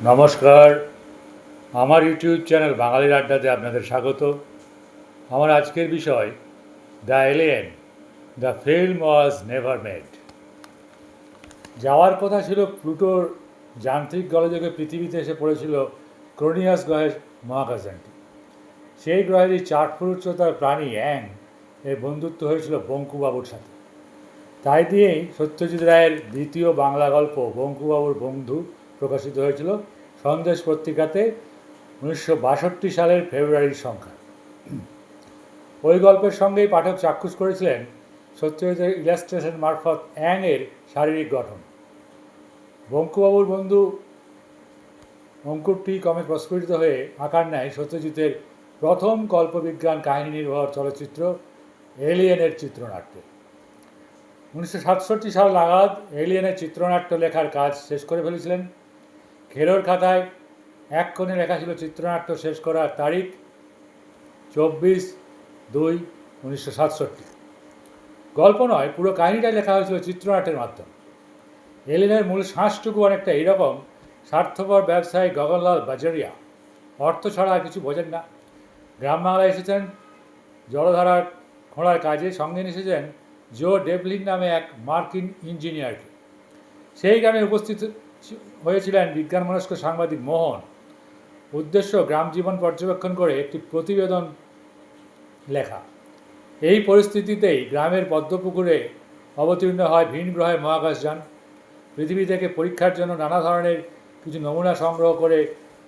নমস্কার, আমার YouTube channel বাঙালির আড্ডাতে আপনাদের স্বাগত। আমার আজকের বিষয় the alien, the film was never made. যাওয়ার কথা ছিল প্লুটোর যান্ত্রিক গোলযোগে পৃথিবীতে এসে পড়েছিল ক্রোনিয়াস গ্রহের মহাকাশযানটি। সেই গ্রহেরই 4 ফুট উচ্চতার প্রাণী অ্যাং এর বন্ধুত্ব হয়েছিল বঙ্কুবাবুর সাথে। তাই দিয়েই সত্যজিৎ রায়ের দ্বিতীয় বাংলা গল্প বঙ্কুবাবুর বন্ধু প্রকাশিত হয়েছিল সন্দেশ পত্রিকাতে 1962 সালের ফেব্রুয়ারির সংখ্যা। ওই গল্পের সঙ্গেই পাঠক চাক্ষুষ করেছিলেন সত্যজিতের ইলাস্ট্রেশন মারফত অ্যাংয়ের শারীরিক গঠন। বঙ্কুবাবুর বন্ধু অঙ্কুরটি ক্রমে প্রস্ফুটিত হয়ে আকার নেয় সত্যজিতের প্রথম কল্পবিজ্ঞান কাহিনী নির্ভর চলচ্চিত্র এলিয়েনের চিত্রনাট্যে। 1967 সাল নাগাদ এলিয়েনের চিত্রনাট্য লেখার কাজ শেষ করে ফেলেছিলেন। খেরোর খাতায় এক কোণে লেখা ছিল চিত্রনাট্য শেষ করার তারিখ 24/2/1967। গল্প নয়, পুরো কাহিনীটাই লেখা হয়েছিল চিত্রনাট্যের মাধ্যমে। এলিয়েনের মূল শ্বাসটুকু অনেকটা এইরকম: স্বার্থপর ব্যবসায়ী গগনলাল বাজারিয়া অর্থ ছাড়া আর কিছু বোঝেন না। গ্রাম বাংলায় এসেছেন জলধারার খোঁড়ার কাজে, সঙ্গে এসেছেন জো ডেভলিন নামে এক মার্কিন ইঞ্জিনিয়ারকে। সেই গ্রামে উপস্থিত হয়েছিলেন বিজ্ঞানমনস্ক সাংবাদিক মোহন। উদ্দেশ্য গ্রাম জীবন পর্যবেক্ষণ করে একটি প্রতিবেদন লেখা। এই পরিস্থিতিতেই গ্রামের পদ্মপুকুরে অবতীর্ণ হয় ভিন গ্রহের মহাকাশযান। পৃথিবী থেকে পরীক্ষার জন্য নানা ধরনের কিছু নমুনা সংগ্রহ করে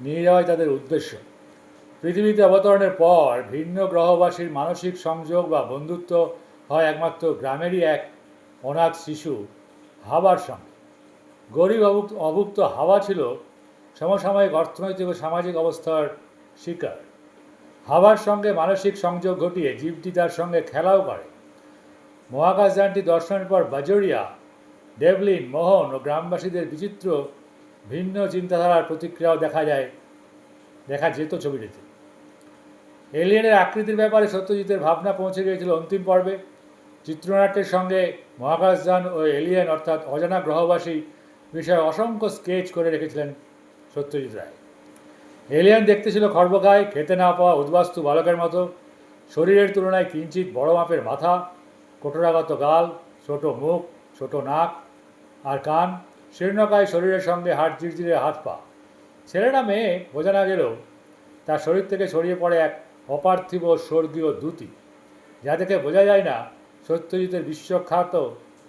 নিয়ে যাওয়াই তাদের উদ্দেশ্য। পৃথিবীতে অবতরণের পর ভিন্ন গ্রহবাসীর মানসিক সংযোগ বা বন্ধুত্ব হয় একমাত্র গ্রামেরই এক অনাথ শিশু হাওয়ার সঙ্গে। গরিব অভুক্ত হাওয়া ছিল সমসাময়িক অর্থনৈতিক ও সামাজিক অবস্থার শিকার। হাওয়ার সঙ্গে মানসিক সংযোগ ঘটিয়ে জীবটি তার সঙ্গে খেলাও করে। মহাকাশযানটি দর্শনের পর বাজরিয়া, ডেভলিন, মোহন ও গ্রামবাসীদের বিচিত্র ভিন্ন চিন্তাধারার প্রতিক্রিয়াও দেখা যেত ছবিটিতে। এলিয়েনের আকৃতির ব্যাপারে সত্যজিতের ভাবনা পৌঁছে গিয়েছিল অন্তিম পর্বে। চিত্রনাট্যের সঙ্গে মহাকাশযান ও এলিয়েন অর্থাৎ অজানা গ্রহবাসী বিষয়ে অসংখ্য স্কেচ করে রেখেছিলেন সত্যজিৎ রায়। এলিয়েন দেখতে ছিল খর্বকায়, খেতে না পাওয়া উদ্বাস্তু বালকের মতো। শরীরের তুলনায় কিঞ্চিত বড় মাপের মাথা, কোটরাগত গাল, ছোট মুখ, ছোট নাক আর কান, শীর্ণকায় শরীরের সঙ্গে হাড় জিরজিরে হাত পা। ছেলেটা মেয়ে বোঝা না গেলেও তার শরীর থেকে ছড়িয়ে পড়ে এক অপার্থিব স্বর্গীয় দ্যুতি, যা দেখে বোঝা যায় না সত্যজিতের বিশ্বখ্যাত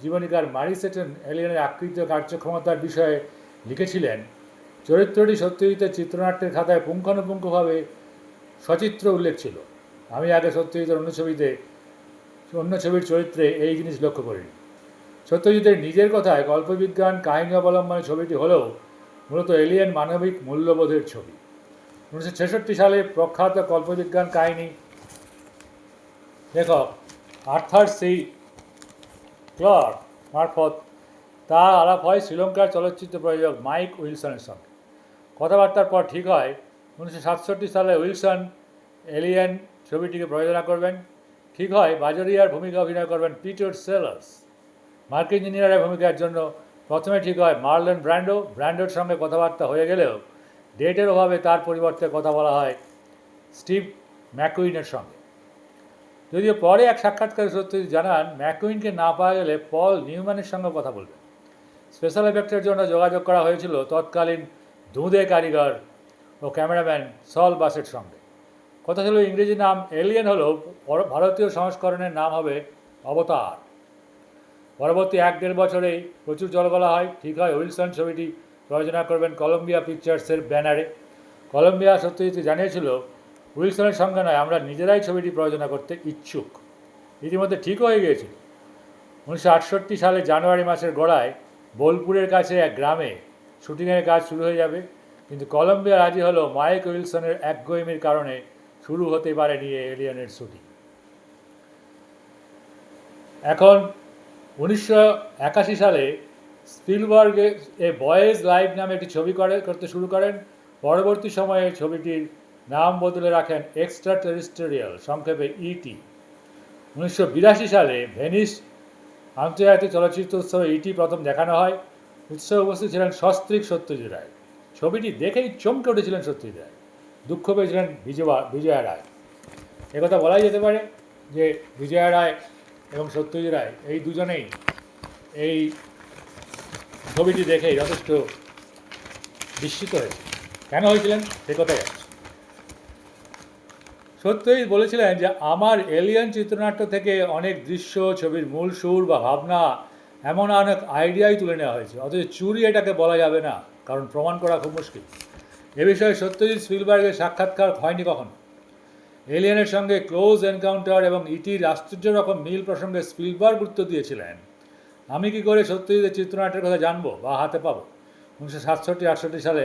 জীবনীকার মারি সেটন এলিয়েনের আকৃতি ও কার্যক্ষমতার বিষয়ে লিখেছিলেন। চরিত্রটি সত্যজিতের চিত্রনাট্যের খাতায় পুঙ্খানুপুঙ্খভাবে সচিত্র উল্লেখ ছিল। আমি আগে সত্যজিতের অন্য ছবির চরিত্রে এই জিনিস লক্ষ্য করিনি। সত্যজিতের নিজের কথায় কল্পবিজ্ঞান কাহিনী অবলম্বনে ছবিটি হলেও মূলত এলিয়েন মানবিক মূল্যবোধের ছবি। 1966 সালে প্রখ্যাত কল্পবিজ্ঞান কাহিনী লেখক আর্থার সি ক্লার্ক মারফত তার আলাপ হয় শ্রীলঙ্কার চলচ্চিত্র প্রযোজক মাইক উইলসনের সঙ্গে। কথাবার্তার পর ঠিক হয় 1967 সালে উইলসন এলিয়েন ছবিটিকে প্রযোজনা করবেন। ঠিক হয় বাজরিয়ার ভূমিকা অভিনয় করবেন পিটার সেলার্স। মার্কিন ইঞ্জিনিয়ারের ভূমিকার জন্য প্রথমে ঠিক হয় মার্লন ব্র্যান্ডোর সঙ্গে কথাবার্তা হয়ে গেলেও ডেটের অভাবে তার পরিবর্তে কথা বলা হয় স্টিভ ম্যাকুইনের সঙ্গে। যদিও পরে এক সাক্ষাৎকারে সত্যজিৎ জানান ম্যাকুইনকে না পাওয়া গেলে পল নিউম্যানের সঙ্গে কথা বলবেন। স্পেশাল এফেক্টের জন্য যোগাযোগ করা হয়েছিল তৎকালীন ধুঁদে কারিগর ও ক্যামেরাম্যান সল বাসের সঙ্গে। কথা ছিল ইংরেজি নাম এলিয়েন হলেও ভারতীয় সংস্করণের নাম হবে অবতার। পরবর্তী 1-1.5 বছরেই প্রচুর জলগলা হয়। ঠিক হয় উইলসন ছবিটি প্রযোজনা করবেন কলম্বিয়া পিকচার্সের ব্যানারে। কলম্বিয়া সত্যজিৎ জানিয়েছিল উইলসনের সঙ্গে নয়, আমরা নিজেরাই ছবিটি প্রযোজনা করতে ইচ্ছুক। ইতিমধ্যে ঠিকও হয়ে গিয়েছিল। 1968 সালে জানুয়ারি মাসের গোড়ায় বোলপুরের কাছে এক গ্রামে শুটিংয়ের কাজ শুরু হয়ে যাবে, কিন্তু কলম্বিয়া রাজি হলো মাইক উইলসনের একগুঁয়েমির কারণে শুরু হতে পারেনি এলিয়েনের শুটিং। এখন 1981 সালে স্পিলবার্গ এ বয়েজ লাইভ নামে একটি ছবি করতে শুরু করেন। পরবর্তী সময়ে ছবিটির নাম বদলে রাখেন এক্সট্রা টেরিস্টেরিয়াল, সংক্ষেপে ইটি। 1982 সালে ভেনিস আন্তর্জাতিক চলচ্চিত্র উৎসবে ইটি প্রথম দেখানো হয়। উৎসবে উপস্থিত ছিলেন সস্ত্রীক সত্যজিৎ রায়। ছবিটি দেখেই চমকে উঠেছিলেন সত্যজিৎ রায়, দুঃখ পেয়েছিলেন বিজয়া রায়। একথা বলাই যেতে পারে যে বিজয়া রায় এবং সত্যজিৎ রায় এই দুজনেই এই ছবিটি দেখেই যথেষ্ট বিস্মিত হয়েছে। কেন হয়েছিলেন সে কথাই আছে। সত্যজিৎ বলেছিলেন যে আমার এলিয়েন চিত্রনাট্য থেকে অনেক দৃশ্য, ছবির মূল সুর বা ভাবনা, এমন অনেক আইডিয়াই তুলে নেওয়া হয়েছে, অথচ চুরি এটাকে বলা যাবে না, কারণ প্রমাণ করা খুব মুশকিল। এ বিষয়ে সত্যজিৎ স্পিলবার্গের সাক্ষাৎকার হয়নি কখনো। এলিয়েনের সঙ্গে ক্লোজ এনকাউন্টার এবং ইটির আশ্চর্য রকম মিল প্রসঙ্গে স্পিলবার্গ গুরুত্ব দিয়েছিলেন। আমি কি করে সত্যজিতের চিত্রনাট্যের কথা জানবো বা হাতে পাবো? 1967-68 সালে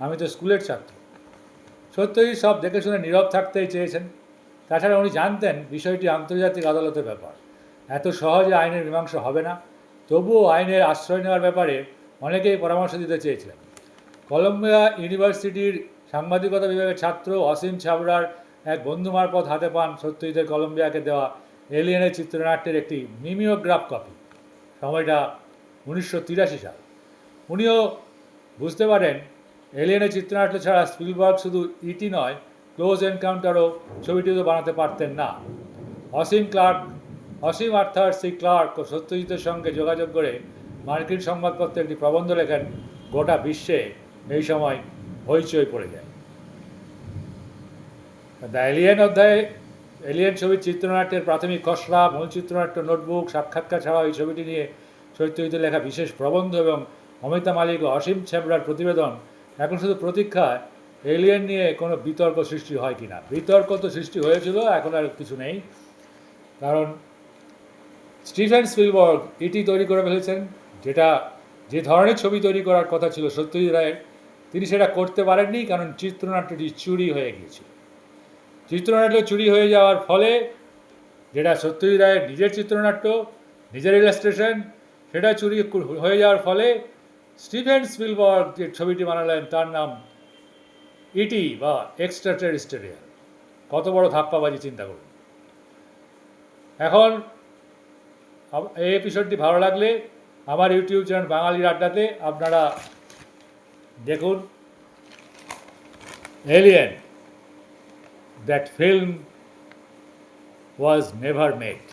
আমি তো স্কুলের ছাত্র। সত্যজিৎ সব দেখে শুনে নীরব থাকতেই চেয়েছেন। তাছাড়া উনি জানতেন বিষয়টি আন্তর্জাতিক আদালতের ব্যাপার, এত সহজে আইনের মীমাংসা হবে না। তবুও আইনের আশ্রয় নেওয়ার ব্যাপারে অনেকেই পরামর্শ দিতে চেয়েছিলেন। কলম্বিয়া ইউনিভার্সিটির সাংবাদিকতা বিভাগের ছাত্র অসীম ছাবড়ার এক বন্ধু মারফত হাতে পান সত্যজিতের কলম্বিয়াকে দেওয়া এলিয়েনের চিত্রনাট্যের একটি মিমিওগ্রাফ কপি। সময়টা 1983 সাল। উনিও বুঝতে পারেন এলিয়েনের চিত্রনাট্য ছাড়া স্পিলবার্গ শুধু ইটি নয়, ক্লোজ এনকাউন্টারও ছবিটিও বানাতে পারতেন না। অসীম আর্থার সি ক্লার্ক ও সত্যজিতের সঙ্গে যোগাযোগ করে মার্কিন সংবাদপত্রে একটি প্রবন্ধ লেখেন। গোটা বিশ্বে এই সময় হইচই পড়ে যায়। দ্য এলিয়েন অধ্যায়ে এলিয়েন ছবির চিত্রনাট্যের প্রাথমিক খসড়া, মূল চিত্রনাট্য নোটবুক, সাক্ষাৎকার ছাড়াও এই ছবিটি নিয়ে সত্যজিতের লেখা বিশেষ প্রবন্ধ এবং অমিতা মালিক ও অসীম ছাবড়ার প্রতিবেদন এখন শুধু প্রতীক্ষায় এলিয়েন নিয়ে কোনো বিতর্ক সৃষ্টি হয় কি না। বিতর্ক তো সৃষ্টি হয়েছিল, এখন আর কিছু নেই, কারণ স্টিফেন স্পিলবার্গ ইটি তৈরি করে ফেলেছেন, যেটা যে ধরনের ছবি তৈরি করার কথা ছিল সত্যজিৎ রায়ের, তিনি সেটা করতে পারেননি, কারণ চিত্রনাট্যটি চুরি হয়ে গিয়েছিল। চিত্রনাট্য চুরি হয়ে যাওয়ার ফলে, যেটা সত্যজিৎ রায়ের নিজের চিত্রনাট্য, নিজের ইলাস্ট্রেশন, সেটা চুরি হয়ে যাওয়ার ফলে স্টিফেন স্পিলবার্গ যে ছবিটি বানালেন তার নাম ইটি বা এক্সট্রা টেরিস্টেরিয়াল। কত বড় ধাপ্পাবাজি চিন্তা করুন। এখন এই এপিসোডটি ভালো লাগলে আমার ইউটিউব চ্যানেল বাঙালির আড্ডাতে আপনারা দেখুন alien, that film was never made.